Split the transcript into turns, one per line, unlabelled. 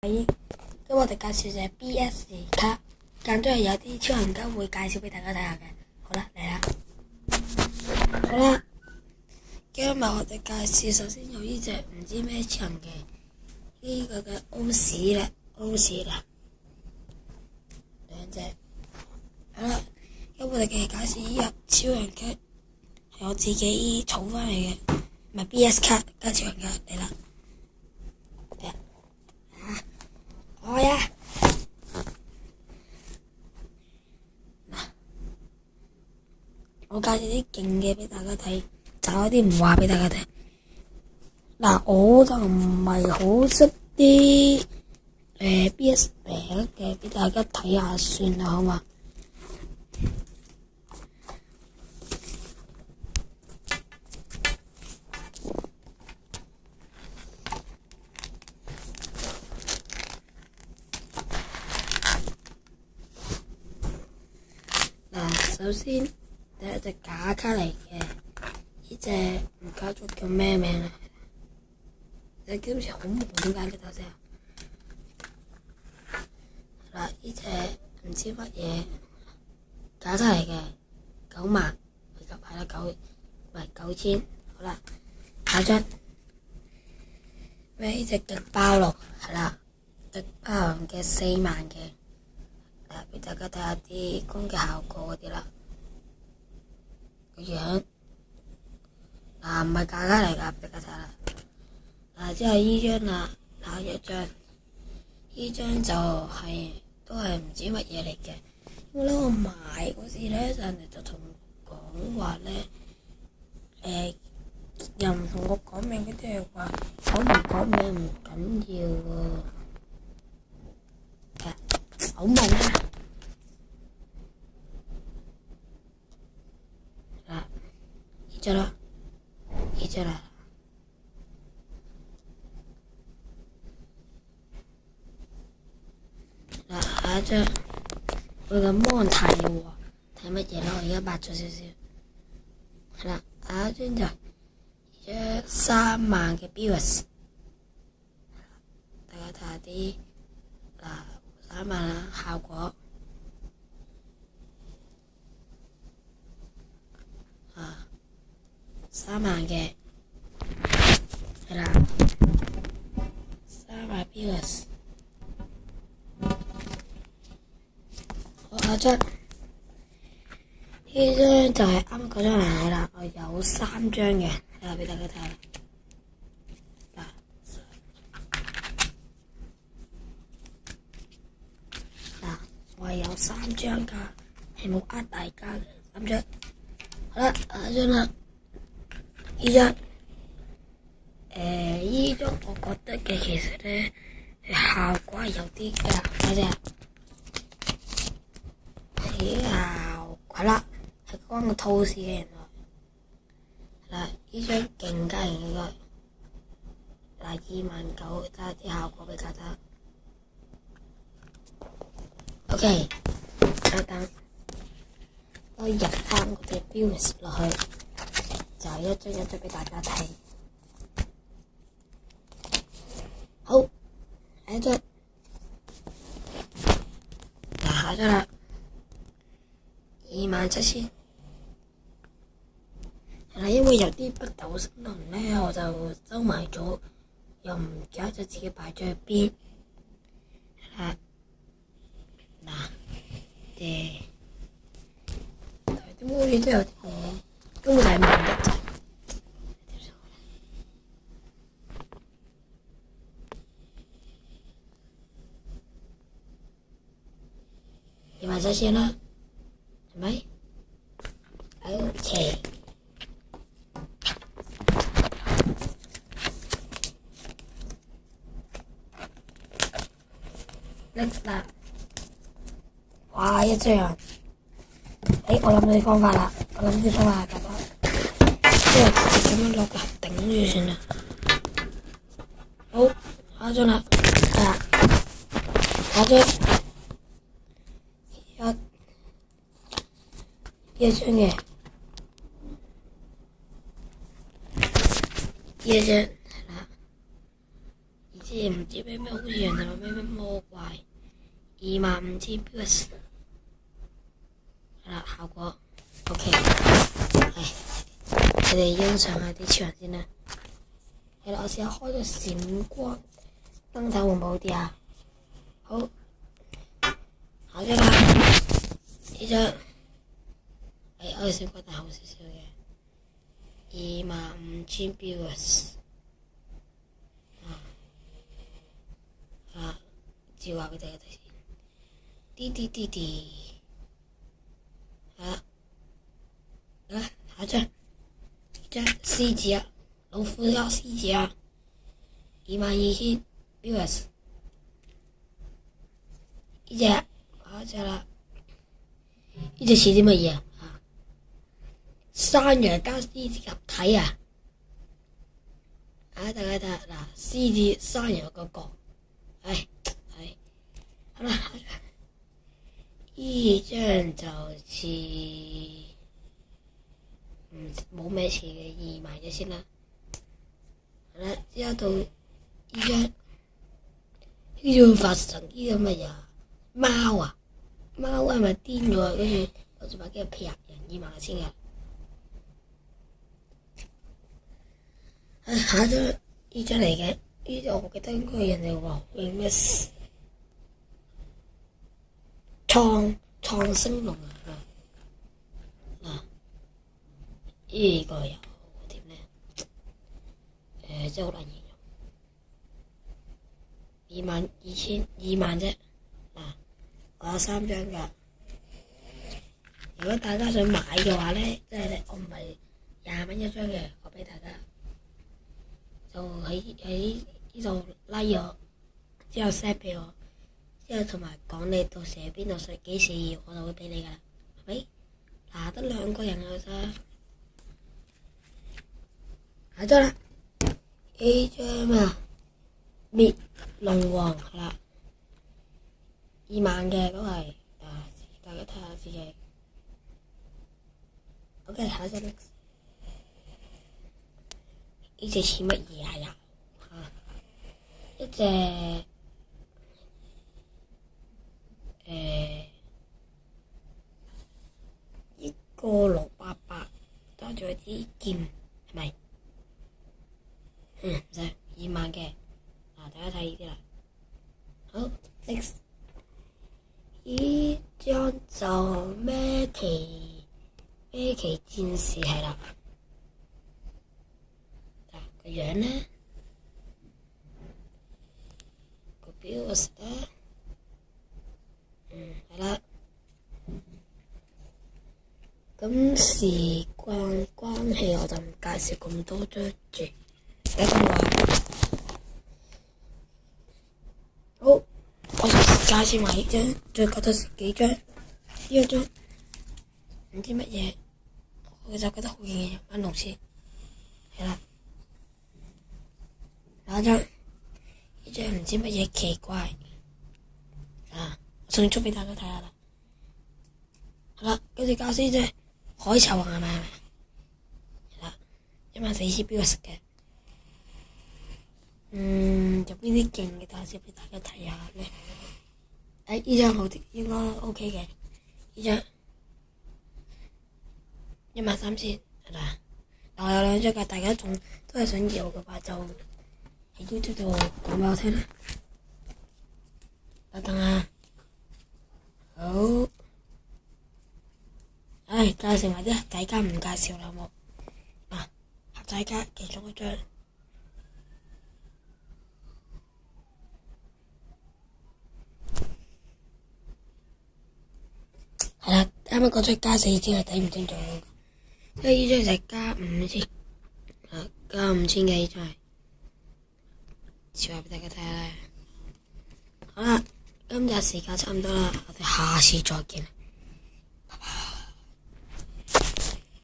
咁我哋介紹就係 BS 卡，間中係有啲超人卡會介紹俾大家睇下嘅。好啦，嚟啦，好啦，今日我哋介紹首先有呢隻唔知咩超人嘅呢個嘅 O 屎啦兩隻。好啦，咁我哋嘅介紹呢日超人卡係我自己儲翻嚟嘅，唔係 BS 卡加超人卡嚟啦。我呀，我介紹啲勁嘅俾大家睇，就有啲唔話俾大家聽。我就唔係好識啲BS 名嘅，俾大家睇下算啦，好嘛？首先第一隻假卡嚟嘅，呢隻唔記得咗叫咩名啦，隻好似好悶咁解嘅頭先。呢隻唔知乜嘢假卡嚟嘅，9萬，係啦9000，好啦，下張呢隻極爆龍係啦，極爆龍嘅4萬嘅。俾大家睇下啲攻擊效果嗰啲啦，個樣唔係假卡嚟噶，俾大家睇啦。之後呢張啦，一張，呢張就都係唔知乜嘢嚟嘅。因為我買嗰時咧，人哋就同我講話咧，又唔同我講名，嗰啲係話講唔講名唔緊要喎，好悶啊！呢隻啦，下一張佢個芒睇喎，睇乜嘢啦？我而家抹咗少少，係啦，下一張就3萬嘅 BS， 大家睇下啲3萬啦效果。3萬嘅係啦，3萬 BS。我下張呢張就係啱啱嗰張嚟啦，我有3張嘅，睇下俾大家睇下。我係有3張噶，係冇呃大家嘅3張。好啦，下張啦。呢張我覺得嘅其實咧效果係有啲㗎，睇下睇效果啦，係關個套事嘅原來。呢張勁加型嘅29000，睇下啲效果俾大家。OK， 稍等，我入翻嗰隻 BS 落去。就一張一張俾大家睇。好，下一張，下張啦，27000。因為有啲北斗星龍咧，我就收埋咗，又唔記得咗自己擺咗喺邊。點解好似都有啲根本係冇得滯。27000啦，係咪？OK。Next 啦，哇一張人，我諗到啲方法啦，大家，即係直接咁樣落個盒頂住算啦。好，下張啦，下張一張嘅，呢一張係啦，知唔知咩好似人哋話咩魔怪25,000 views 係啦，效果 OK。你哋欣賞下啲超人先啦。係啦，我試下開咗閃光燈睇會唔會好啲啊？好，下張啦，呢張我哋閃光燈好少少嘅，25,000 views。照下俾大家睇先，下張獅子啊，老虎加獅子啊，22,000 views。呢隻下一隻啦，呢隻似啲乜嘢啊？山羊加獅子合體啊！大家睇下嗱，獅子山羊個角，好啦，呢張就似冇咩似嘅，移埋咗先啦。好啦，之後到呢張呢張發神呢個乜嘢？貓啊，貓係咪癲咗啊？跟住攞住把機劈人，移埋先㗎。下一張呢張嚟嘅，呢張我記得應該係人哋話叫咩創星龍啊！呢個又點咧？真係好難形容。2萬啫。我有3張㗎。如果大家想買嘅話咧，即係我唔係20蚊一張嘅，我俾大家就喺呢度拉我，之後 send 俾我。之後同埋講你到時喺邊度想幾時要，我就會俾你㗎啦，係咪？得2個人㗎咋？下張啦，呢張啊，滅龍王係啦，2萬嘅都係，大家睇下自己。OK， 下張呢隻似乜嘢呀？一隻。一個蘿蔔白揸住一支劍，係咪？唔使2萬嘅，大家睇呢啲啦。好 ，next 呢張就咩奇戰士係啦。個樣呢？個表示咧。係啦，咁時間關係我就唔介紹咁多張住，第一個話好，我介紹埋呢張，再覺得幾張，呢一張唔知乜嘢，我就覺得好型嘅玩龍先，係啦，下張呢張唔知乜嘢奇怪送出俾大家睇下啦，好啦，跟住教師啫，海賊王係咪？係啦，14,000 views嘅，有邊啲勁嘅教師俾大家睇下咧？呢張好啲，應該 OK 嘅，呢張13,000係啦，但我有2張嘅，大家都係想要嘅話，就喺 YouTube 度講俾我聽啦，等啊！好，介紹埋啲仔家唔介紹啦，好冇？盒仔家其中一張，係啦，啱啱嗰張加4,000係睇唔清楚，因為呢張就係加5,000，加5,000嘅呢張係，照下俾大家睇下啦。好啦。今日時間差唔多啦，我哋下次再見。